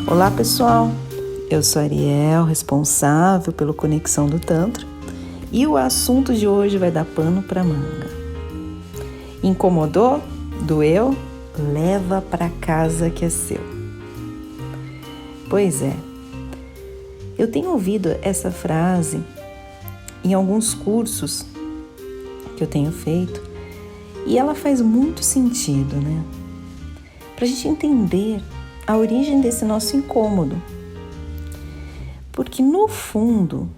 Olá pessoal, eu sou a Ariel, responsável pelo Conexão do Tantra, e o assunto de hoje vai dar pano pra manga. Incomodou? Doeu? Leva pra casa que é seu. Pois é, eu tenho ouvido essa frase em alguns cursos que eu tenho feito e ela faz muito sentido, né? Pra gente entender a origem desse nosso incômodo. Porque no fundo,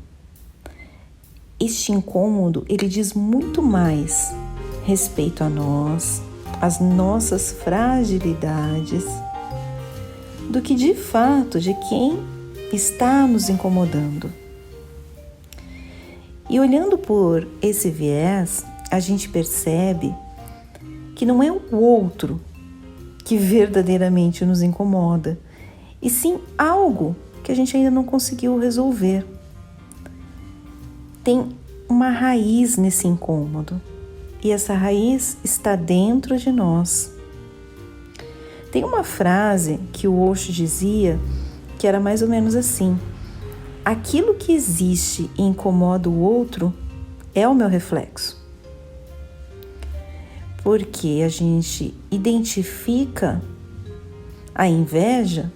este incômodo, ele diz muito mais respeito a nós, as nossas fragilidades, do que de fato de quem está nos incomodando. E olhando por esse viés, a gente percebe que não é o outro que verdadeiramente nos incomoda, e sim algo que a gente ainda não conseguiu resolver. Tem uma raiz nesse incômodo, e essa raiz está dentro de nós. Tem uma frase que o Osho dizia que era mais ou menos assim: aquilo que existe e incomoda o outro é o meu reflexo. Porque a gente identifica a inveja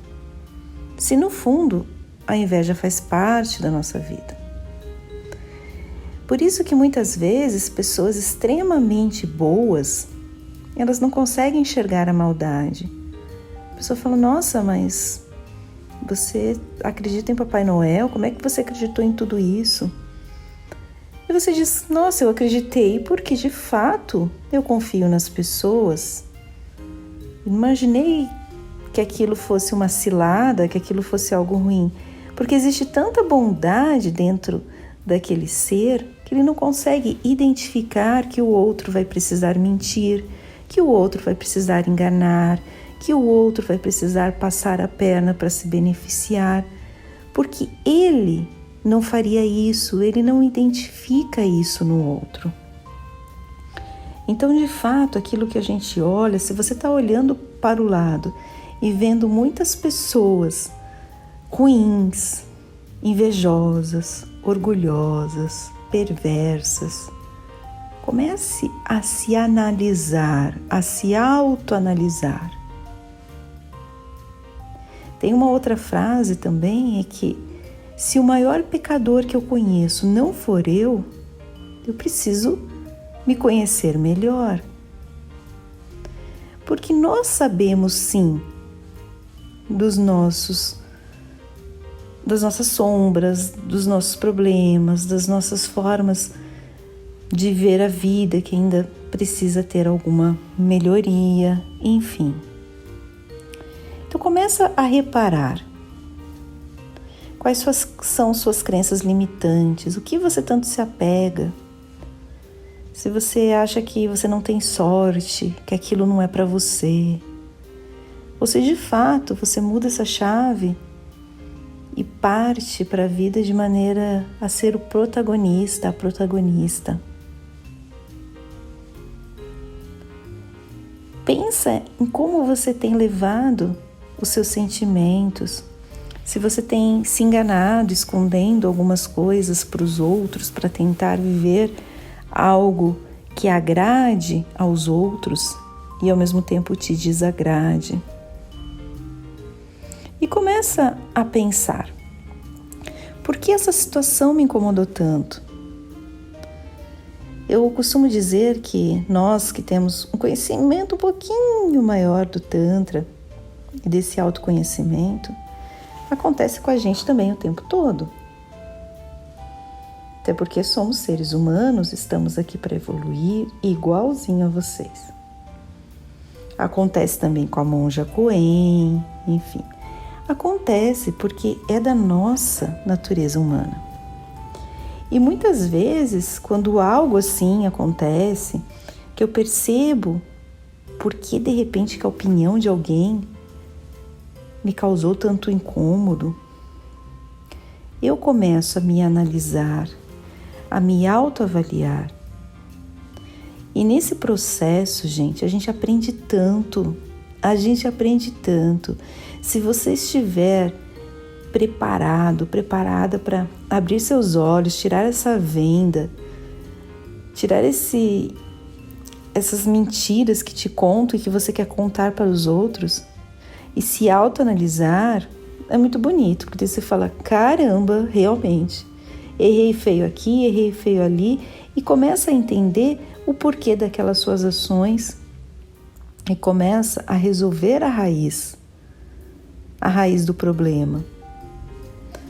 se no fundo a inveja faz parte da nossa vida. Por isso que muitas vezes pessoas extremamente boas, elas não conseguem enxergar a maldade. A pessoa fala: nossa, mas você acredita em Papai Noel? Como é que você acreditou em tudo isso? E você diz: nossa, eu acreditei porque de fato eu confio nas pessoas. Imaginei que aquilo fosse uma cilada, que aquilo fosse algo ruim, porque existe tanta bondade dentro daquele ser que ele não consegue identificar que o outro vai precisar mentir, que o outro vai precisar enganar, que o outro vai precisar passar a perna para se beneficiar, porque ele não faria isso, ele não identifica isso no outro. Então, de fato, aquilo que a gente olha, se você está olhando para o lado e vendo muitas pessoas ruins, invejosas, orgulhosas, perversas, comece a se analisar, a se autoanalisar. Tem uma outra frase também, é que se o maior pecador que eu conheço não for eu preciso me conhecer melhor. Porque nós sabemos sim das nossas sombras, dos nossos problemas, das nossas formas de ver a vida que ainda precisa ter alguma melhoria, enfim. Então começa a reparar quais são suas crenças limitantes, o que você tanto se apega. Se você acha que você não tem sorte, que aquilo não é para você, ou se de fato você muda essa chave e parte para a vida de maneira a ser o protagonista, a protagonista. Pensa em como você tem levado os seus sentimentos, se você tem se enganado, escondendo algumas coisas para os outros, para tentar viver algo que agrade aos outros e ao mesmo tempo te desagrade. E começa a pensar: por que essa situação me incomodou tanto? Eu costumo dizer que nós que temos um conhecimento um pouquinho maior do Tantra e desse autoconhecimento, acontece com a gente também o tempo todo. Até porque somos seres humanos, estamos aqui para evoluir igualzinho a vocês. Acontece também com a monja Coen, enfim. Acontece porque é da nossa natureza humana. E muitas vezes, quando algo assim acontece, que eu percebo porque de repente que a opinião de alguém me causou tanto incômodo, eu começo a me analisar, a me autoavaliar. E nesse processo, gente, a gente aprende tanto A gente aprende tanto. Se você estiver preparada para abrir seus olhos, tirar essa venda, tirar essas mentiras que te contam e que você quer contar para os outros e se autoanalisar, é muito bonito, porque você fala, caramba, realmente, errei feio aqui, errei feio ali, e começa a entender o porquê daquelas suas ações e começa a resolver a raiz do problema.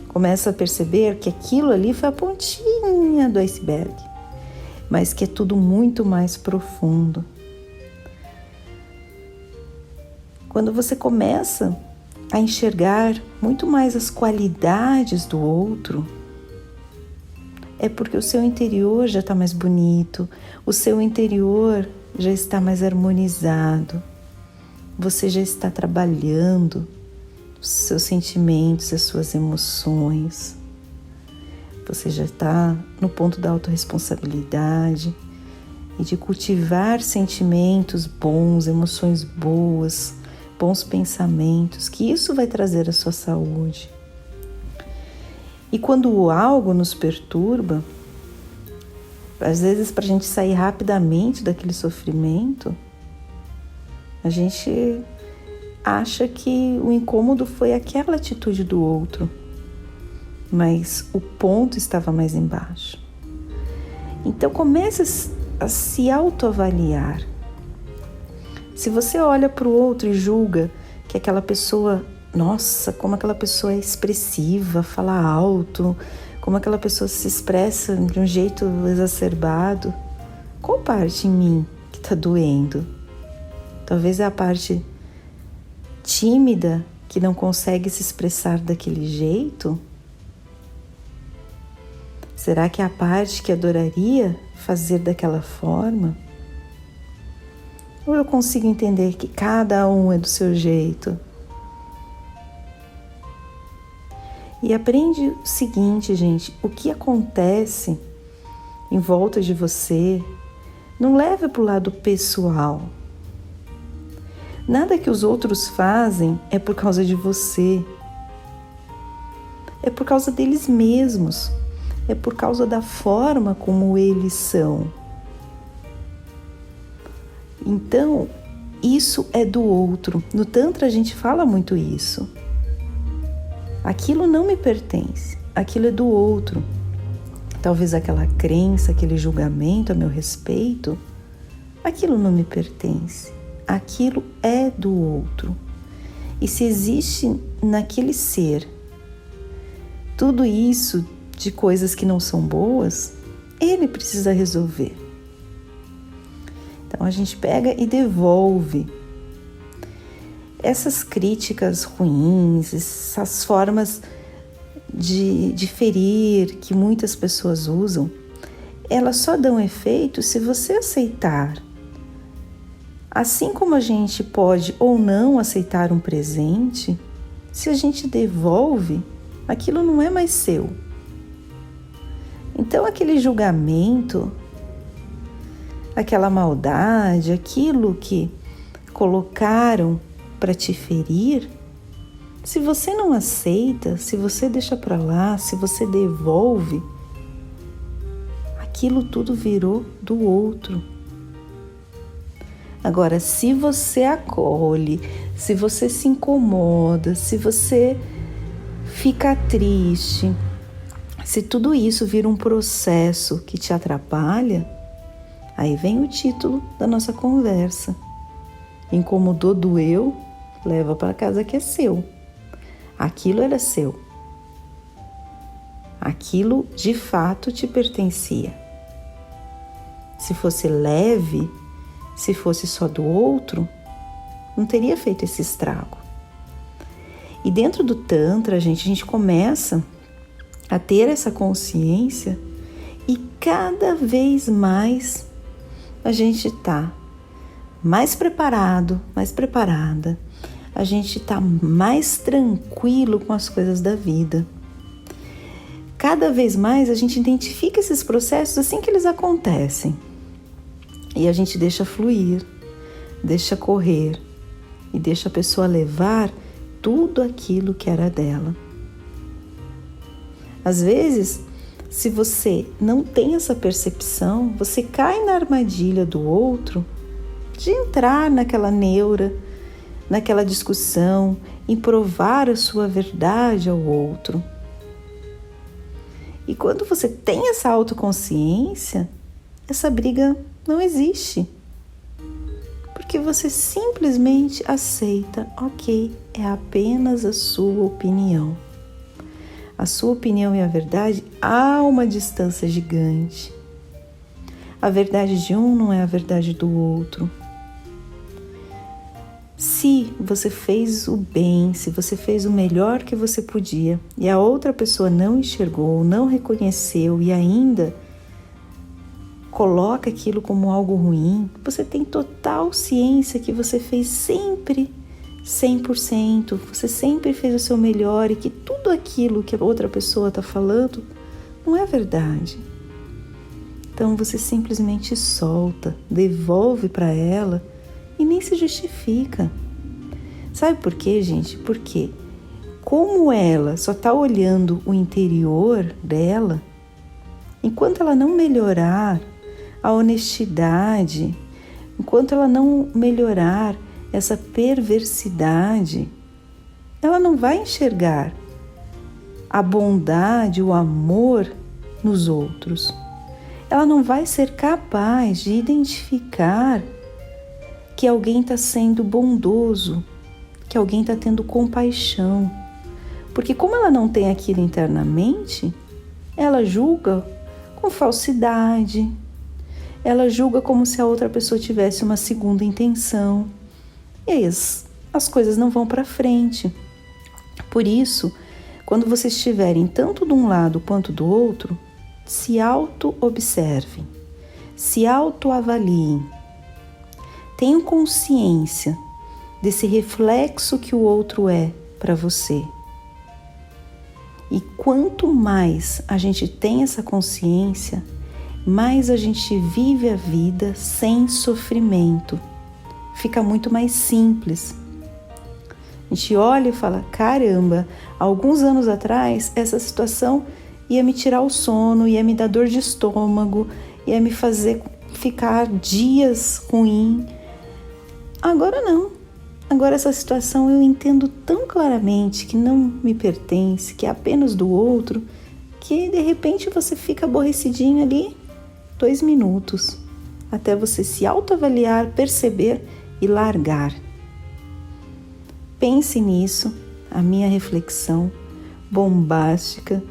Começa a perceber que aquilo ali foi a pontinha do iceberg, mas que é tudo muito mais profundo. Quando você começa a enxergar muito mais as qualidades do outro, é porque o seu interior já está mais bonito, o seu interior já está mais harmonizado, você já está trabalhando os seus sentimentos, as suas emoções, você já está no ponto da autorresponsabilidade e de cultivar sentimentos bons, emoções boas, bons pensamentos, que isso vai trazer a sua saúde. E quando algo nos perturba, às vezes para a gente sair rapidamente daquele sofrimento, a gente acha que o incômodo foi aquela atitude do outro, mas o ponto estava mais embaixo. Então comece a se autoavaliar. Se você olha para o outro e julga que aquela pessoa, nossa, como aquela pessoa é expressiva, fala alto, como aquela pessoa se expressa de um jeito exacerbado, qual parte em mim que está doendo? Talvez é a parte tímida que não consegue se expressar daquele jeito? Será que é a parte que adoraria fazer daquela forma? Ou eu consigo entender que cada um é do seu jeito? E aprende o seguinte, gente, o que acontece em volta de você, não leve para o lado pessoal. Nada que os outros fazem é por causa de você. É por causa deles mesmos. É por causa da forma como eles são. Então, isso é do outro. No Tantra a gente fala muito isso. Aquilo não me pertence, aquilo é do outro. Talvez aquela crença, aquele julgamento a meu respeito, aquilo não me pertence, aquilo é do outro. E se existe naquele ser tudo isso de coisas que não são boas, ele precisa resolver. Então a gente pega e devolve essas críticas ruins, essas formas de ferir que muitas pessoas usam, elas só dão efeito se você aceitar. Assim como a gente pode ou não aceitar um presente, se a gente devolve, aquilo não é mais seu. Então aquele julgamento, aquela maldade, aquilo que colocaram para te ferir, se você não aceita, se você deixa para lá, se você devolve, aquilo tudo virou do outro. Agora, se você acolhe, se você se incomoda, se você fica triste, se tudo isso vira um processo que te atrapalha, aí vem o título da nossa conversa. Incomodou, doeu, leva para casa que é seu. Aquilo era seu. Aquilo de fato te pertencia. Se fosse leve, se fosse só do outro, não teria feito esse estrago. E dentro do Tantra, a gente começa a ter essa consciência e cada vez mais a gente está mais preparado, mais preparada, a gente está mais tranquilo com as coisas da vida. Cada vez mais a gente identifica esses processos assim que eles acontecem e a gente deixa fluir, deixa correr, e deixa a pessoa levar tudo aquilo que era dela. Às vezes, se você não tem essa percepção, você cai na armadilha do outro de entrar naquela neura, naquela discussão, em provar a sua verdade ao outro. E quando você tem essa autoconsciência, essa briga não existe. Porque você simplesmente aceita, ok, é apenas a sua opinião. A sua opinião e a verdade, há uma distância gigante. A verdade de um não é a verdade do outro. Se você fez o bem, se você fez o melhor que você podia e a outra pessoa não enxergou, não reconheceu e ainda coloca aquilo como algo ruim, você tem total ciência que você fez sempre 100%, você sempre fez o seu melhor e que tudo aquilo que a outra pessoa está falando não é verdade. Então você simplesmente solta, devolve para ela e nem se justifica. Sabe por quê, gente? Porque como ela só está olhando o interior dela, enquanto ela não melhorar a honestidade, enquanto ela não melhorar essa perversidade, ela não vai enxergar a bondade, o amor nos outros. Ela não vai ser capaz de identificar que alguém está sendo bondoso, que alguém está tendo compaixão. Porque como ela não tem aquilo internamente, ela julga com falsidade, ela julga como se a outra pessoa tivesse uma segunda intenção. E aí as coisas não vão para frente. Por isso, quando vocês estiverem tanto de um lado quanto do outro, se auto-observem, se auto-avaliem. Tenham consciência desse reflexo que o outro é para você. E quanto mais a gente tem essa consciência, mais a gente vive a vida sem sofrimento. Fica muito mais simples. A gente olha e fala, caramba, alguns anos atrás essa situação ia me tirar o sono, ia me dar dor de estômago, ia me fazer ficar dias ruim. Agora não. Agora essa situação eu entendo tão claramente que não me pertence, que é apenas do outro, que de repente você fica aborrecidinho ali 2 minutos, até você se autoavaliar, perceber e largar. Pense nisso, a minha reflexão bombástica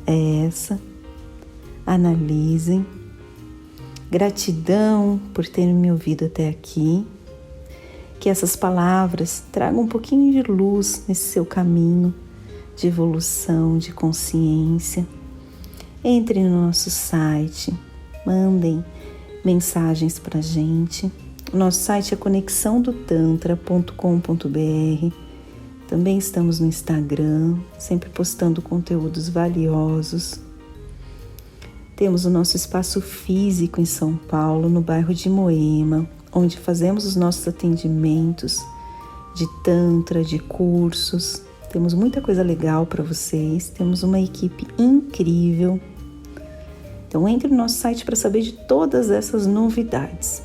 é essa. Analisem. Gratidão por terem me ouvido até aqui. Que essas palavras tragam um pouquinho de luz nesse seu caminho de evolução, de consciência. Entrem no nosso site, mandem mensagens para a gente. O nosso site é conexãodotantra.com.br. Também estamos no Instagram, sempre postando conteúdos valiosos. Temos o nosso espaço físico em São Paulo, no bairro de Moema, onde fazemos os nossos atendimentos de tantra, de cursos. Temos muita coisa legal para vocês, temos uma equipe incrível. Então entre no nosso site para saber de todas essas novidades.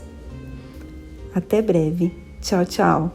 Até breve. Tchau, tchau.